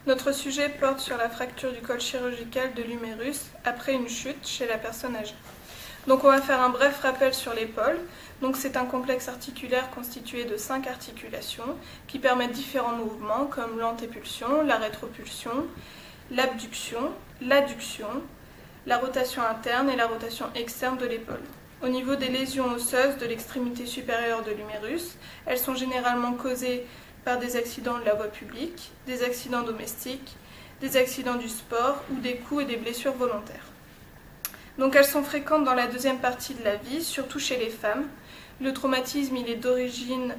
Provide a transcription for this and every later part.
Notre sujet porte sur la fracture du col chirurgical de l'humérus après une chute chez la personne âgée. Donc on va faire un bref rappel sur l'épaule. Donc c'est un complexe articulaire constitué de 5 articulations qui permettent différents mouvements comme l'antépulsion, la rétropulsion, l'abduction, l'adduction, la rotation interne et la rotation externe de l'épaule. Au niveau des lésions osseuses de l'extrémité supérieure de l'humérus, elles sont généralement causées par des accidents de la voie publique, des accidents domestiques, des accidents du sport ou des coups et des blessures volontaires. Donc elles sont fréquentes dans la deuxième partie de la vie, surtout chez les femmes. Le traumatisme d'origine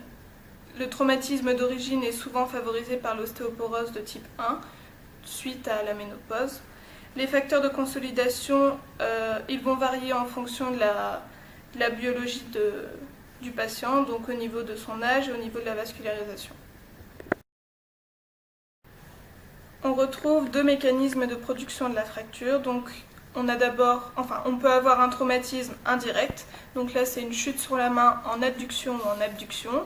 est souvent favorisé par l'ostéoporose de type 1 suite à la ménopause. Les facteurs de consolidation, ils vont varier en fonction de la biologie du patient, donc au niveau de son âge et au niveau de la vascularisation. On retrouve deux mécanismes de production de la fracture. Donc, on peut avoir un traumatisme indirect. Donc là, c'est une chute sur la main en adduction ou en abduction.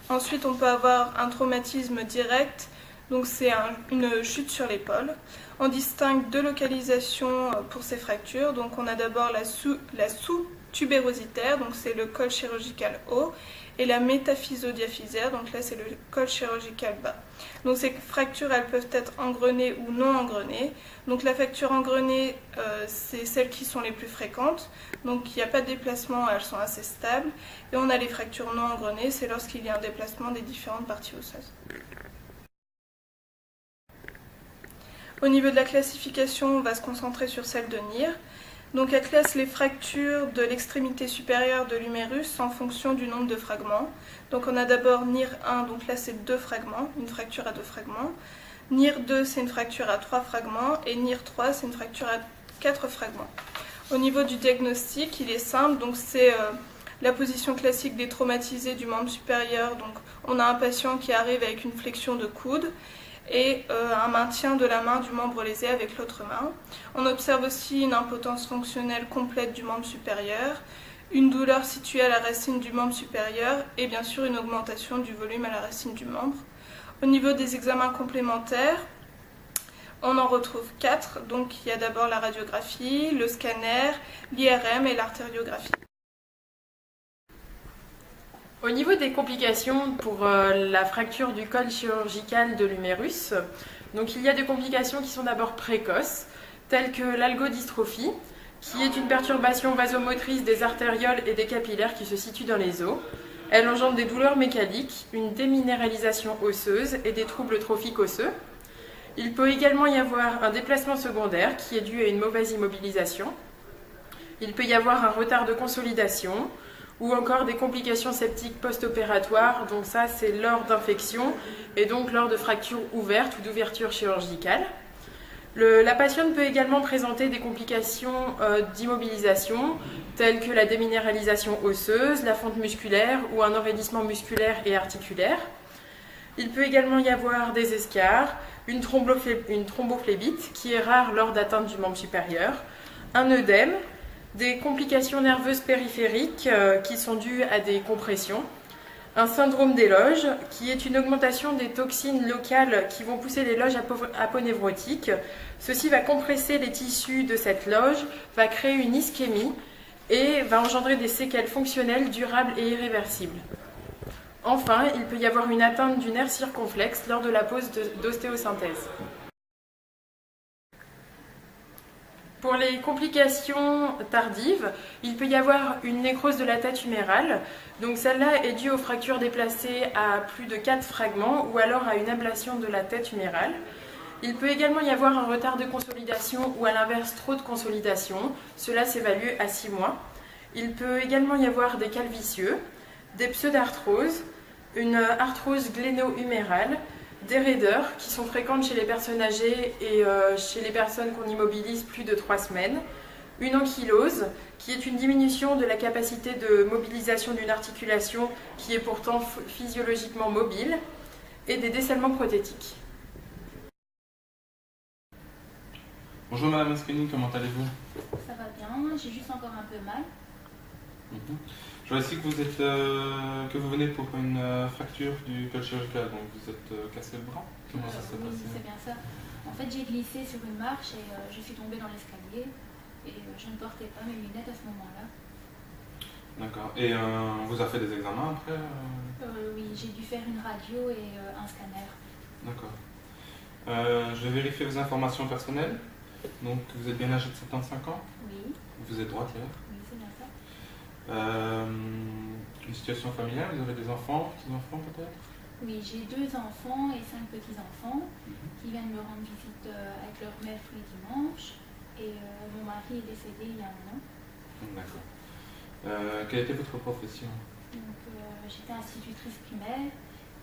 Ensuite, on peut avoir un traumatisme direct. Donc c'est une chute sur l'épaule. On distingue deux localisations pour ces fractures. Donc on a d'abord la sous-tubérositaire, donc c'est le col chirurgical haut, et la métaphysodiaphysaire, donc là c'est le col chirurgical bas. Donc ces fractures, elles peuvent être engrenées ou non engrenées. Donc la fracture engrenée, c'est celles qui sont les plus fréquentes. Donc il n'y a pas de déplacement, elles sont assez stables. Et on a les fractures non engrenées, c'est lorsqu'il y a un déplacement des différentes parties osseuses. Au niveau de la classification, on va se concentrer sur celle de Neer. Donc elle classe les fractures de l'extrémité supérieure de l'humérus en fonction du nombre de fragments. Donc on a d'abord Neer 1, donc là c'est 2 fragments, une fracture à 2 fragments. Neer 2, c'est une fracture à 3 fragments. Et Neer 3, c'est une fracture à 4 fragments. Au niveau du diagnostic, il est simple, donc c'est la position classique des traumatisés du membre supérieur. Donc on a un patient qui arrive avec une flexion de coude et un maintien de la main du membre lésé avec l'autre main. On observe aussi une impotence fonctionnelle complète du membre supérieur, une douleur située à la racine du membre supérieur et bien sûr une augmentation du volume à la racine du membre. Au niveau des examens complémentaires, on en retrouve 4. Donc il y a d'abord la radiographie, le scanner, l'IRM et l'artériographie. Au niveau des complications pour la fracture du col chirurgical de l'humérus, donc il y a des complications qui sont d'abord précoces, telles que l'algodystrophie, qui est une perturbation vasomotrice des artérioles et des capillaires qui se situent dans les os. Elle engendre des douleurs mécaniques, une déminéralisation osseuse et des troubles trophiques osseux. Il peut également y avoir un déplacement secondaire qui est dû à une mauvaise immobilisation. Il peut y avoir un retard de consolidation, ou encore des complications septiques post-opératoires, donc ça c'est lors d'infection et donc lors de fractures ouvertes ou d'ouvertures chirurgicales. La patiente peut également présenter des complications d'immobilisation telles que la déminéralisation osseuse, la fonte musculaire ou un enraidissement musculaire et articulaire. Il peut également y avoir des escarres, une thrombophlébite qui est rare lors d'atteinte du membre supérieur, un œdème, des complications nerveuses périphériques qui sont dues à des compressions, un syndrome des loges qui est une augmentation des toxines locales qui vont pousser les loges aponevrotiques. Ceci va compresser les tissus de cette loge, va créer une ischémie et va engendrer des séquelles fonctionnelles durables et irréversibles. Enfin, il peut y avoir une atteinte du nerf circonflexe lors de la pose d'ostéosynthèse. Pour les complications tardives, il peut y avoir une nécrose de la tête humérale. Donc celle-là est due aux fractures déplacées à plus de 4 fragments ou alors à une ablation de la tête humérale. Il peut également y avoir un retard de consolidation ou à l'inverse trop de consolidation. Cela s'évalue à 6 mois. Il peut également y avoir des calvicieux, des pseudarthroses, une arthrose gléno-humérale, des raideurs qui sont fréquentes chez les personnes âgées et chez les personnes qu'on immobilise plus de 3 semaines, une ankylose qui est une diminution de la capacité de mobilisation d'une articulation qui est pourtant physiologiquement mobile, et des descèlements prothétiques. Bonjour Madame Asconi, comment allez-vous? Ça va bien, j'ai juste encore un peu mal. Mhm. Je vois ici que que vous venez pour une fracture du col chirurgical, donc vous êtes cassé le bras. Comment ça s'est Oui, passé? c'est bien ça. En fait, j'ai glissé sur une marche et je suis tombée dans l'escalier et je ne portais pas mes lunettes à ce moment-là. D'accord. Et on vous a fait des examens après Oui, j'ai dû faire une radio et un scanner. D'accord. Je vais vérifier vos informations personnelles. Donc, vous êtes bien âgé de 75 ans? Oui, Vous êtes droitière. oui, c'est bien ça. Une situation familiale, vous avez des enfants, petits-enfants peut-être? Oui, j'ai 2 enfants et 5 petits-enfants qui viennent me rendre visite avec leur mère tous les dimanches. Et mon mari est décédé il y a 1 an. D'accord. Quelle était votre profession? Donc j'étais institutrice primaire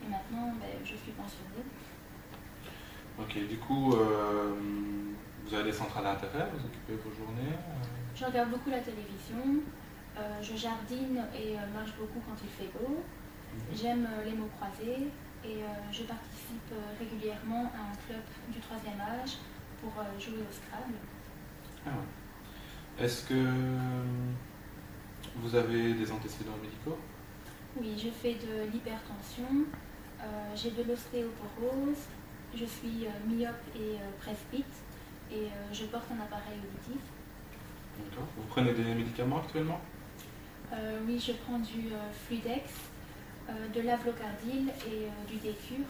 et maintenant je suis pensionnée. Ok, du coup, vous avez des centrales d'intérêt, vous occupez vos journées Je regarde beaucoup la télévision, je jardine et marche beaucoup quand il fait beau. J'aime les mots croisés et je participe régulièrement à un club du 3e âge pour jouer au Scrabble. Ah ouais. Est-ce que vous avez des antécédents médicaux? Oui, je fais de l'hypertension, j'ai de l'ostéoporose, je suis myope et presbyte et je porte un appareil auditif. D'accord. Vous prenez des médicaments actuellement? Oui, je prends du Fluidex, de l'Avlocardil et du Décure